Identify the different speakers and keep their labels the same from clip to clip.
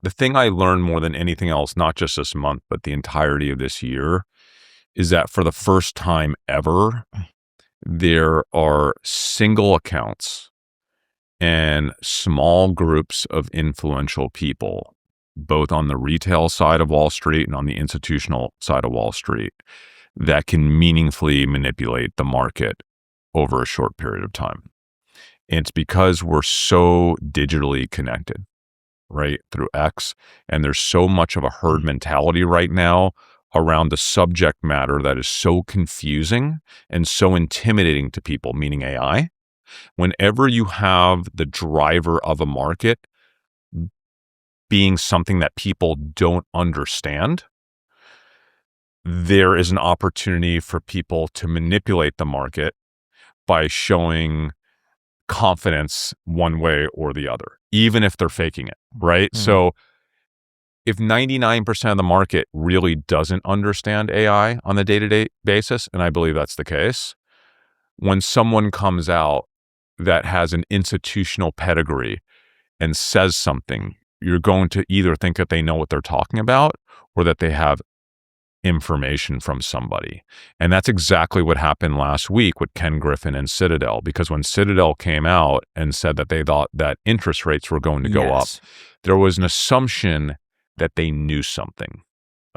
Speaker 1: the thing I learned more than anything else, not just this month, but the entirety of this year, is that for the first time ever, there are single accounts and small groups of influential people, both on the retail side of Wall Street and on the institutional side of Wall Street, that can meaningfully manipulate the market over a short period of time. And it's because we're so digitally connected, right, through X, and there's so much of a herd mentality right now around the subject matter that is so confusing and so intimidating to people, meaning AI. Whenever you have the driver of a market being something that people don't understand, there is an opportunity for people to manipulate the market by showing confidence one way or the other, even if they're faking it, right?
Speaker 2: Mm-hmm.
Speaker 1: So if 99% of the market really doesn't understand AI on a day-to-day basis, and I believe that's the case, when someone comes out that has an institutional pedigree and says something, you're going to either think that they know what they're talking about or that they have information from somebody. And that's exactly what happened last week with Ken Griffin and Citadel, because when Citadel came out and said that they thought that interest rates were going to go up, there was an assumption that they knew something.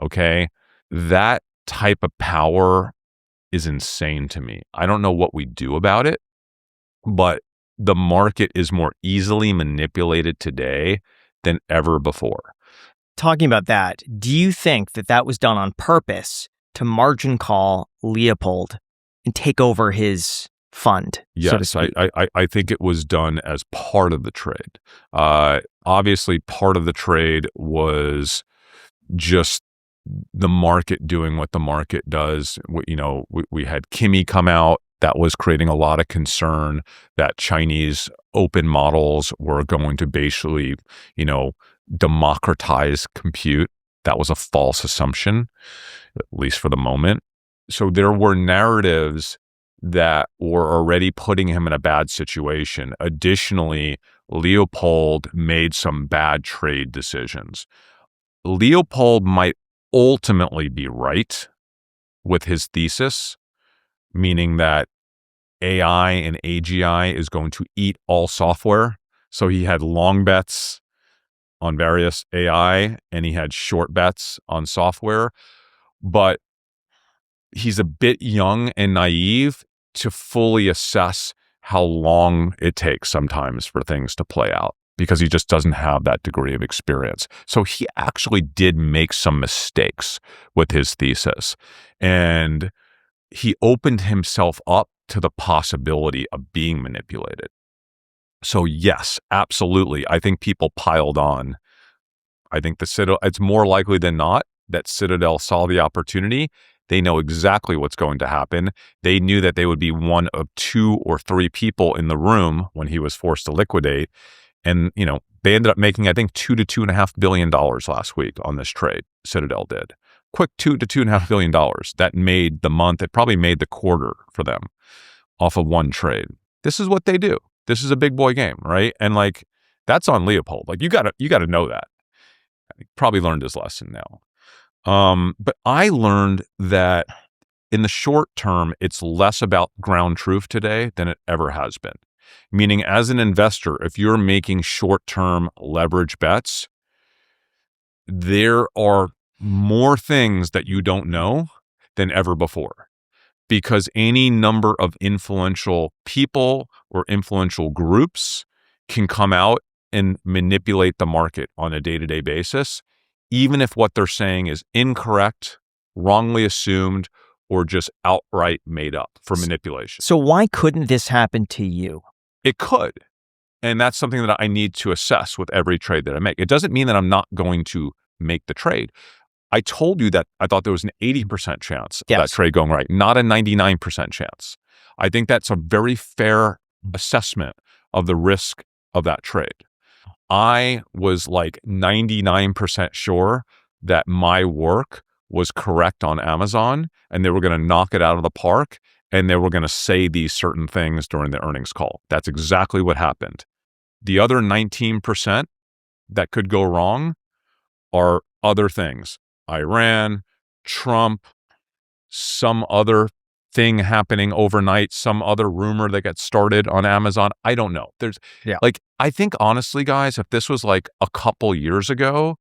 Speaker 1: Okay? That type of power is insane to me. I don't know what we do about it, but the market is more easily manipulated today than ever before.
Speaker 2: Talking about that, do you think that that was done on purpose to margin call Leopold and take over his fund?
Speaker 1: Yes,
Speaker 2: so to speak?
Speaker 1: I think it was done as part of the trade. Obviously, part of the trade was just the market doing what the market does. We had Kimi come out. That was creating a lot of concern that Chinese open models were going to basically, democratize compute. That was a false assumption, at least for the moment. So there were narratives that were already putting him in a bad situation. Additionally, Leopold made some bad trade decisions. Leopold might ultimately be right with his thesis, meaning that AI and AGI is going to eat all software. So he had long bets on various AI and he had short bets on software. But he's a bit young and naive to fully assess how long it takes sometimes for things to play out, because he just doesn't have that degree of experience. So he actually did make some mistakes with his thesis, and he opened himself up to the possibility of being manipulated. So yes, absolutely. I think people piled on. I think it's more likely than not that Citadel saw the opportunity. They know exactly what's going to happen. They knew that they would be one of 2 or 3 people in the room when he was forced to liquidate. And, they ended up making, I think, $2 to $2.5 billion last week on this trade. Citadel did. Quick $2 to $2.5 billion. That made the month. It probably made the quarter for them off of one trade. This is what they do. This is a big boy game, right? And that's on Leopold. You gotta know that. He probably learned his lesson now. But I learned that in the short term, it's less about ground truth today than it ever has been. Meaning, as an investor, if you're making short-term leverage bets, there are more things that you don't know than ever before, because any number of influential people or influential groups can come out and manipulate the market on a day-to-day basis, even if what they're saying is incorrect, wrongly assumed, or just outright made up for manipulation.
Speaker 2: So why couldn't this happen to you?
Speaker 1: It could. And that's something that I need to assess with every trade that I make. It doesn't mean that I'm not going to make the trade. I told you that I thought there was an 80% chance of that trade going right, not a 99% chance. I think that's a very fair assessment of the risk of that trade. I was 99% sure that my work was correct on Amazon and they were going to knock it out of the park and they were going to say these certain things during the earnings call. That's exactly what happened. The other 19% that could go wrong, are other things. Iran, Trump, some other thing happening overnight, some other rumor that gets started on Amazon. I don't know. I think honestly, guys, if this was like a couple years ago,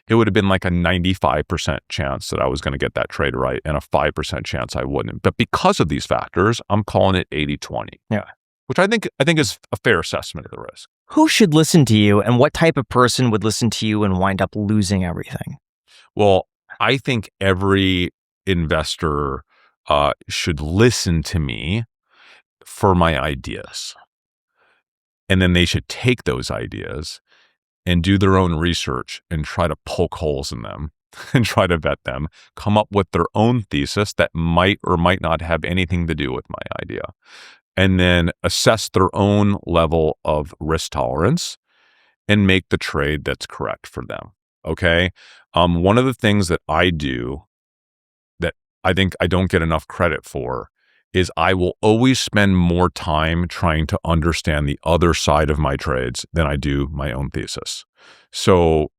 Speaker 1: it would have been like a 95% chance that I was going to get that trade right and a 5% chance I wouldn't. But because of these factors, I'm calling it 80-20.
Speaker 2: Yeah.
Speaker 1: Which I think is a fair assessment of the risk.
Speaker 2: Who should listen to you, and what type of person would listen to you and wind up losing everything?
Speaker 1: Well, I think every investor should listen to me for my ideas. And then they should take those ideas and do their own research and try to poke holes in them and try to vet them, come up with their own thesis that might or might not have anything to do with my idea, and then assess their own level of risk tolerance and make the trade that's correct for them. Okay. One of the things that I do that I think I don't get enough credit for is I will always spend more time trying to understand the other side of my trades than I do my own thesis. So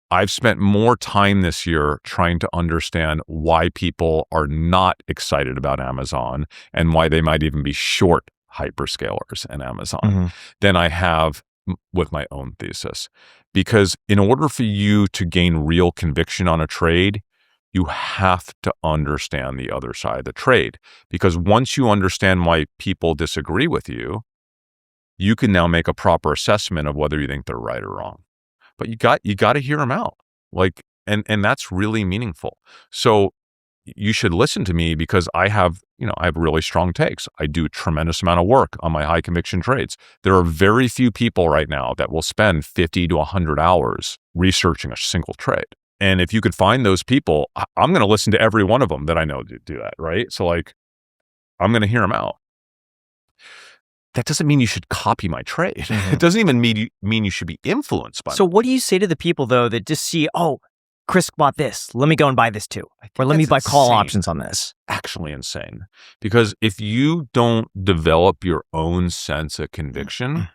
Speaker 1: I've spent more time this year trying to understand why people are not excited about Amazon and why they might even be short hyperscalers and Amazon than I have with my own thesis. Because in order for you to gain real conviction on a trade, you have to understand the other side of the trade. Because once you understand why people disagree with you, you can now make a proper assessment of whether you think they're right or wrong. But you got to hear them out. And that's really meaningful. So you should listen to me because I have really strong takes. I do a tremendous amount of work on my high conviction trades. There are very few people right now that will spend 50 to 100 hours researching a single trade. And if you could find those people, I'm going to listen to every one of them that I know do that, right? So I'm going to hear them out. That doesn't mean you should copy my trade. It doesn't even mean you should be influenced by
Speaker 2: So what do you say to the people, though, that just see, oh, Chris bought this, let me go and buy this too. Or let me buy call options on this.
Speaker 1: Actually insane. Because if you don't develop your own sense of conviction,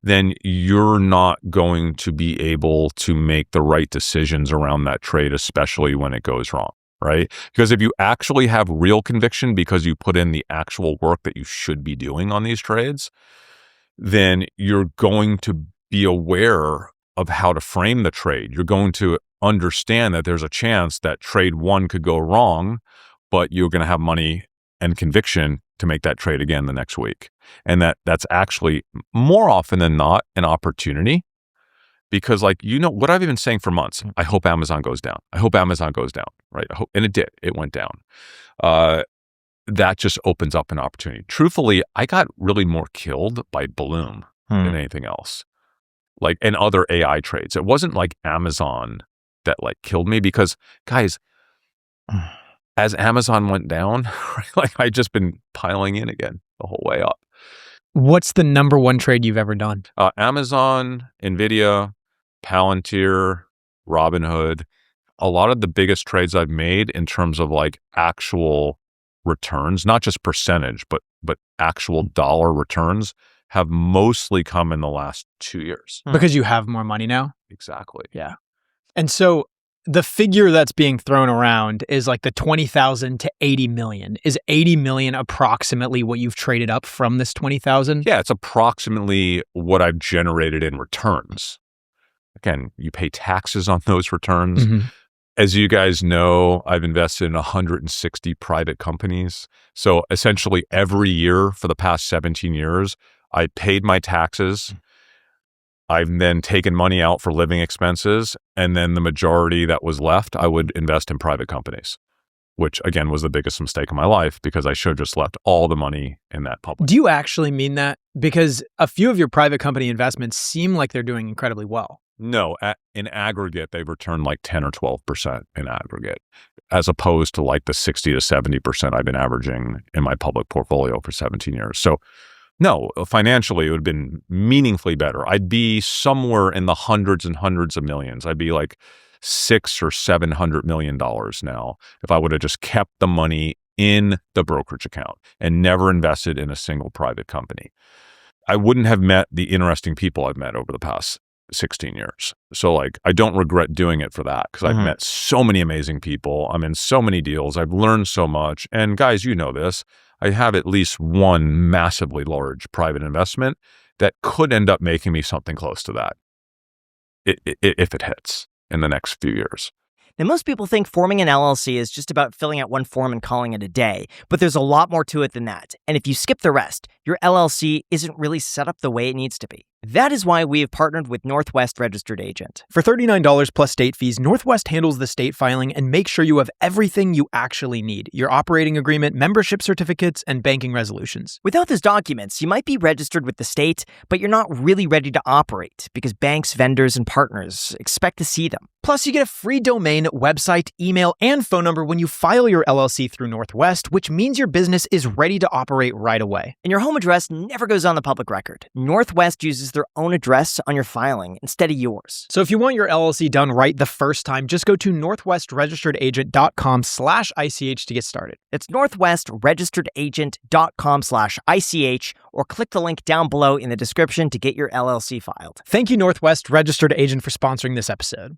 Speaker 1: then you're not going to be able to make the right decisions around that trade, especially when it goes wrong, right? Because if you actually have real conviction because you put in the actual work that you should be doing on these trades, then you're going to be aware of how to frame the trade. You're going to understand that there's a chance that trade one could go wrong, but you're going to have money and conviction to make that trade again the next week. And that's actually more often than not an opportunity because what I've been saying for months, I hope Amazon goes down. I hope Amazon goes down, right? And it did. It went down. That just opens up an opportunity. Truthfully, I got really more killed by Bloom than anything else. And other AI trades. It wasn't like Amazon that killed me because, guys, as Amazon went down, I just been piling in again the whole way up.
Speaker 3: What's the number one trade you've ever done?
Speaker 1: Amazon, NVIDIA, Palantir, Robinhood. A lot of the biggest trades I've made in terms of actual returns, not just percentage, but actual dollar returns have mostly come in the last 2 years.
Speaker 3: Because you have more money now?
Speaker 1: Exactly.
Speaker 3: Yeah. And so the figure that's being thrown around is the 20,000 to 80 million. Is 80 million approximately what you've traded up from this 20,000?
Speaker 1: Yeah, it's approximately what I've generated in returns. Again, you pay taxes on those returns. As you guys know, I've invested in 160 private companies. So essentially every year for the past 17 years, I paid my taxes. I've then taken money out for living expenses. And then the majority that was left, I would invest in private companies, which again was the biggest mistake of my life because I should have just left all the money in that public.
Speaker 3: Do you actually mean that? Because a few of your private company investments seem like they're doing incredibly well.
Speaker 1: No, in aggregate, they've returned 10 or 12% in aggregate, as opposed to the 60 to 70% I've been averaging in my public portfolio for 17 years. So no, financially, it would have been meaningfully better. I'd be somewhere in the hundreds and hundreds of millions. I'd be $600 or $700 million now if I would have just kept the money in the brokerage account and never invested in a single private company. I wouldn't have met the interesting people I've met over the past 16 years. So like, I don't regret doing it for that because I've met so many amazing people. I'm in so many deals. I've learned so much. And guys, you know this, I have at least one massively large private investment that could end up making me something close to that if it hits in the next few years.
Speaker 2: Now, most people think forming an LLC is just about filling out one form and calling it a day, but there's a lot more to it than that. And if you skip the rest, your LLC isn't really set up the way it needs to be. That is why we have partnered with Northwest Registered Agent.
Speaker 3: For $39 plus state fees, Northwest handles the state filing and makes sure you have everything you actually need: your operating agreement, membership certificates, and banking resolutions.
Speaker 2: Without those documents, you might be registered with the state, but you're not really ready to operate because banks, vendors, and partners expect to see them.
Speaker 3: Plus, you get a free domain, website, email, and phone number when you file your LLC through Northwest, which means your business is ready to operate right away.
Speaker 2: And your home address never goes on the public record. Northwest uses their own address on your filing instead of yours.
Speaker 3: So if you want your LLC done right the first time, just go to northwestregisteredagent.com/ICH to get started.
Speaker 2: It's northwestregisteredagent.com/ICH, or click the link down below in the description to get your LLC filed.
Speaker 3: Thank you, Northwest Registered Agent, for sponsoring this episode.